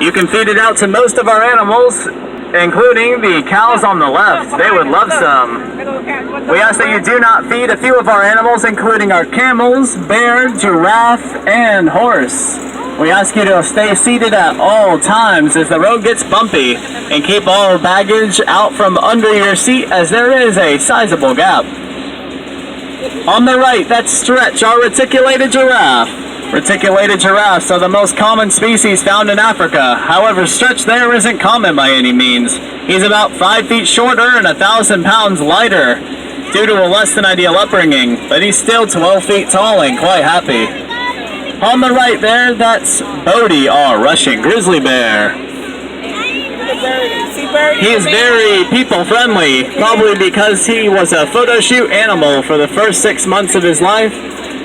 You can feed it out to most of our animals, including the cows on the left. They would love some. We ask that you do not feed a few of our animals, including our camels, bear, giraffe, and horse. We ask you to stay seated at all times as the road gets bumpy, and keep all baggage out from under your seat as there is a sizable gap. On the right, that's Stretch, our reticulated giraffe. Reticulated giraffes are the most common species found in Africa. However, Stretch there isn't common by any means. He's about 5 feet shorter and 1,000 pounds lighter due to a less than ideal upbringing, but he's still 12 feet tall and quite happy. On the right there, that's Bodie, our Russian grizzly bear. He is very people-friendly, probably because he was a photo shoot animal for the first 6 months of his life.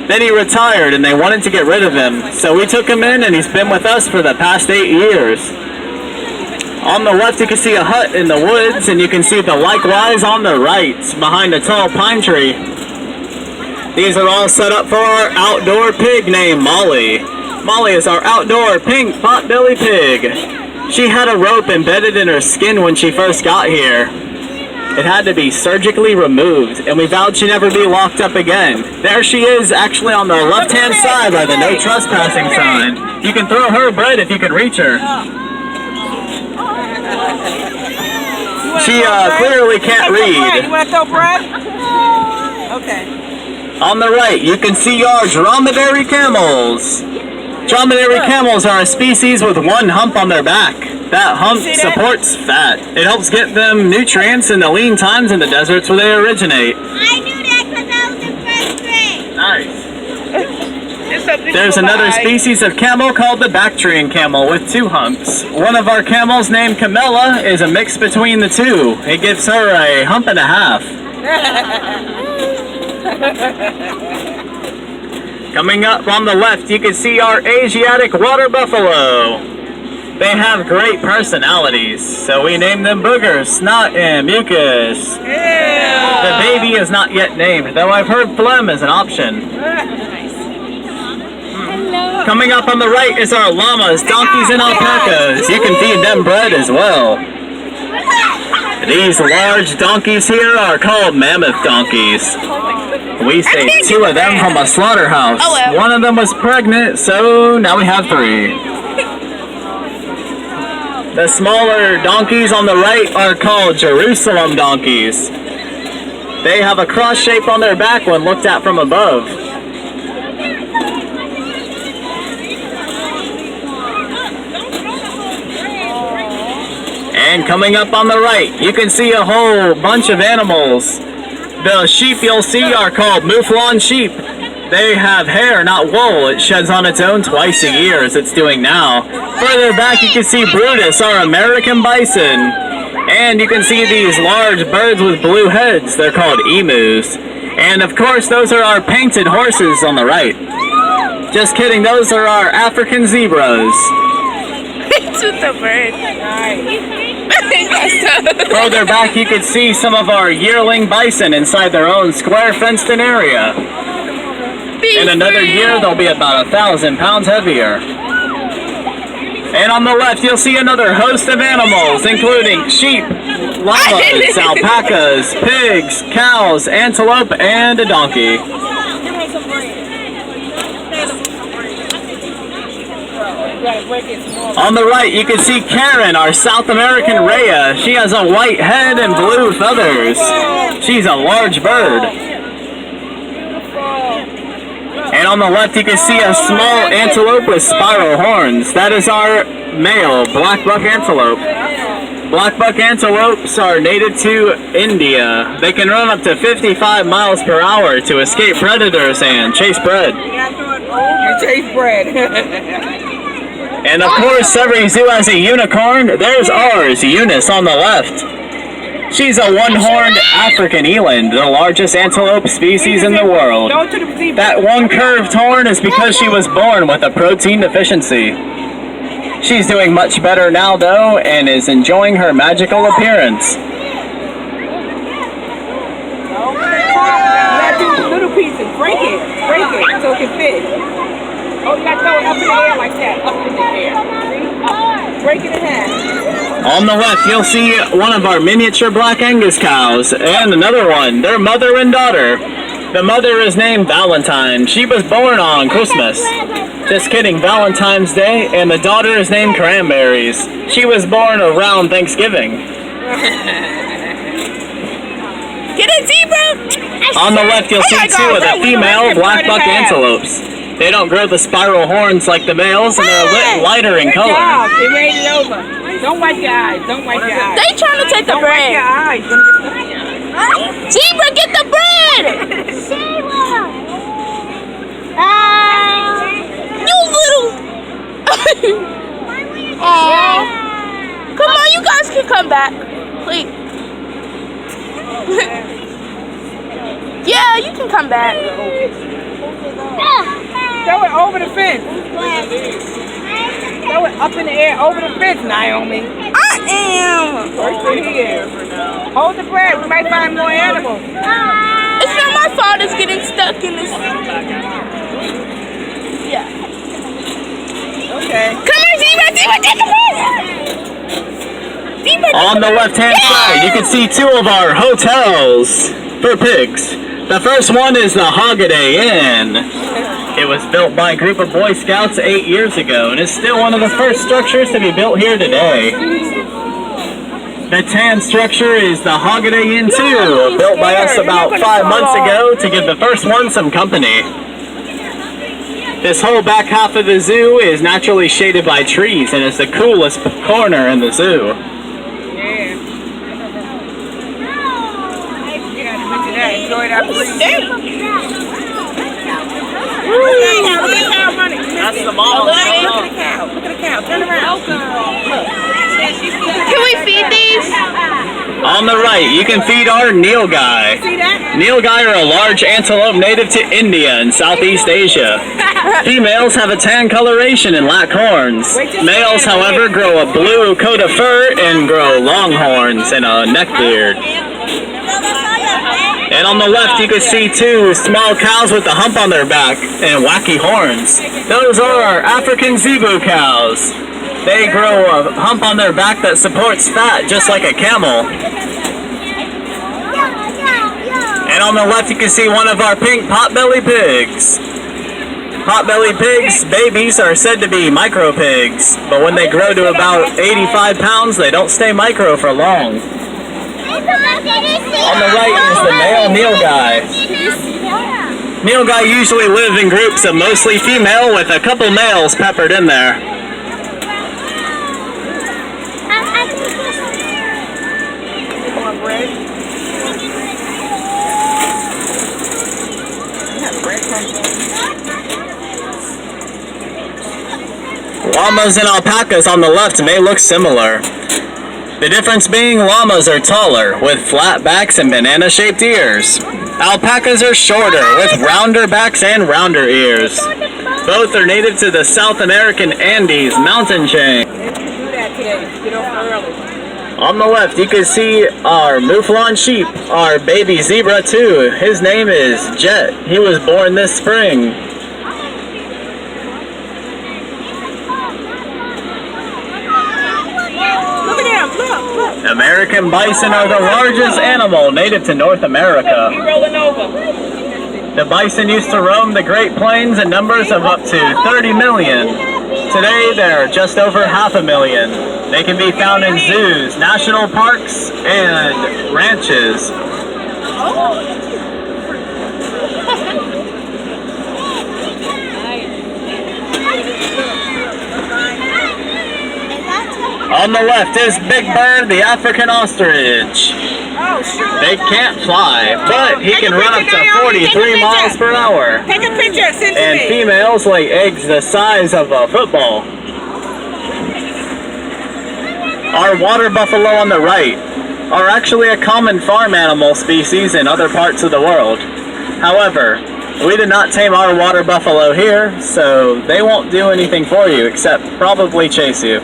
Then he retired and they wanted to get rid of him, so we took him in and he's been with us for the past 8 years. On the left you can see a hut in the woods, and you can see the likewise on the right behind a tall pine tree. These are all set up for our outdoor pig named Molly. Molly is our outdoor pink pot-belly pig. She had a rope embedded in her skin when she first got here. It had to be surgically removed, and we vowed she'd never be locked up again. There she is, actually on the left-hand side by the no trespassing sign. You can throw her bread if you can reach her. She clearly can't read. You want to throw bread? Okay. On the right, you can see our dromedary camels. Dromedary camels are a species with one hump on their back. That hump supports fat. It helps get them nutrients in the lean times in the deserts where they originate. I knew that because I was in first grade. Nice. There's another species of camel called the Bactrian camel with 2 humps. One of our camels named Camilla is a mix between the two. It gives her a hump and a half. Coming up on the left, you can see our Asiatic water buffalo. They have great personalities, so we named them Booger, Snot, and Mucus. The baby is not yet named, though I've heard Phlegm is an option. Coming up on the right is our llamas, donkeys, and alpacas. You can feed them bread as well. These large donkeys here are called mammoth donkeys. We saved 2 of them from a slaughterhouse. One of them was pregnant, so now we have 3. The smaller donkeys on the right are called Jerusalem donkeys. They have a cross shape on their back when looked at from above. And coming up on the right, you can see a whole bunch of animals. The sheep you'll see are called Mouflon sheep. They have hair, not wool. It sheds on its own twice a year, as it's doing now. Further back, you can see Brutus, our American bison. And you can see these large birds with blue heads. They're called emus. And of course, those are our painted horses on the right. Just kidding, those are our African zebras. Shoot the bird. Further back, you can see some of our yearling bison inside their own square fenced-in area. In another year, they'll be about 1,000 pounds heavier. And on the left, you'll see another host of animals, including sheep, llamas, alpacas, pigs, cows, antelope, and a donkey. On the right, you can see Karen, our South American rhea. She has a white head and blue feathers. She's a large bird. And on the left, you can see a small antelope with spiral horns. That is our male black buck antelope. Black buck antelopes are native to India. They can run up to 55 miles per hour to escape predators and chase bread. Chase bread. And of course, every zoo has a unicorn. There's ours, Eunice, on the left. She's a one-horned African eland, the largest antelope species in the world. That one curved horn is because she was born with a protein deficiency. She's doing much better now, though, and is enjoying her magical appearance. You gotta do little pieces. Break it so it can fit. Oh, you got to throw it up in the air like that. Up in the air. See? Up. Break it in half. On the left, you'll see one of our miniature Black Angus cows and another one. They're mother and daughter. The mother is named Valentine. She was born on Christmas. Just kidding, Valentine's Day. And the daughter is named Cranberries. She was born around Thanksgiving. Get a zebra! On the left, you'll see two of the female black buck antelopes. They don't grow the spiral horns like the males, and they're a little lighter in Good color. job. They made it over. Don't wipe your eyes. Don't wipe your eyes. They trying to take the Don't wipe your bread. eyes. Zebra, get the bread! You little... Aww. Come on, you guys can come back. Please. Yeah, you can come back. Throw it over the fence. Throw it up in the air over the fence, Naomi. I am. Right here. Hold the bread. We might find more animals. It's not my fault it's getting stuck in this. Yeah. Okay. Come here, Zebra. Zebra, take the bread. Zebra, On the left-hand side, you can see two of our hotels for pigs. The first one is the Hoggaday Inn. It was built by a group of Boy Scouts 8 years ago, and is still one of the first structures to be built here today. The tan structure is the Hoggaday Inn 2, built by us about 5 months ago to give the first one some company. This whole back half of the zoo is naturally shaded by trees and is the coolest corner in the zoo. Yeah. Enjoy that breeze. Look at the cow running. That's the mom. Look at the cow. Look at the cow. Turn around. Can we feed these? On the right, you can feed our Nilgai. See that? Nilgai are a large antelope native to India and Southeast Asia. Females have a tan coloration and lack horns. Males, however, grow a blue coat of fur and grow long horns and a neck beard. And on the left, you can see two small cows with a hump on their back and wacky horns. Those are our African zebu cows. They grow a hump on their back that supports fat, just like a camel. And on the left, you can see one of our pink potbelly pigs. Potbelly pigs' babies are said to be micro pigs, but when they grow to about 85 pounds, they don't stay micro for long. On the right is the male Nilgai. Nilgai usually live in groups of mostly female with a couple males peppered in there. Want bread? Llamas and alpacas on the left may look similar. The difference being llamas are taller, with flat backs and banana-shaped ears. Alpacas are shorter, with rounder backs and rounder ears. Both are native to the South American Andes mountain chain. Do that today. Get off early. On the left, you can see our Mouflon sheep, our baby zebra too. His name is Jet. He was born this spring. Look at him. Look. American bison are the largest animal native to North America. He's rolling over. The bison used to roam the Great Plains in numbers of up to 30 million. Today, there are just over 500,000. They can be found in zoos, national parks, and ranches. On the left is Big Bird, the African ostrich. Oh, shoot. They can't fly, but he can run up to 43 miles per hour. Take a picture. Send to And me. females lay eggs the size of a football. Our water buffalo on the right are actually a common farm animal species in other parts of the world. However, we did not tame our water buffalo here, so they won't do anything for you except probably chase you.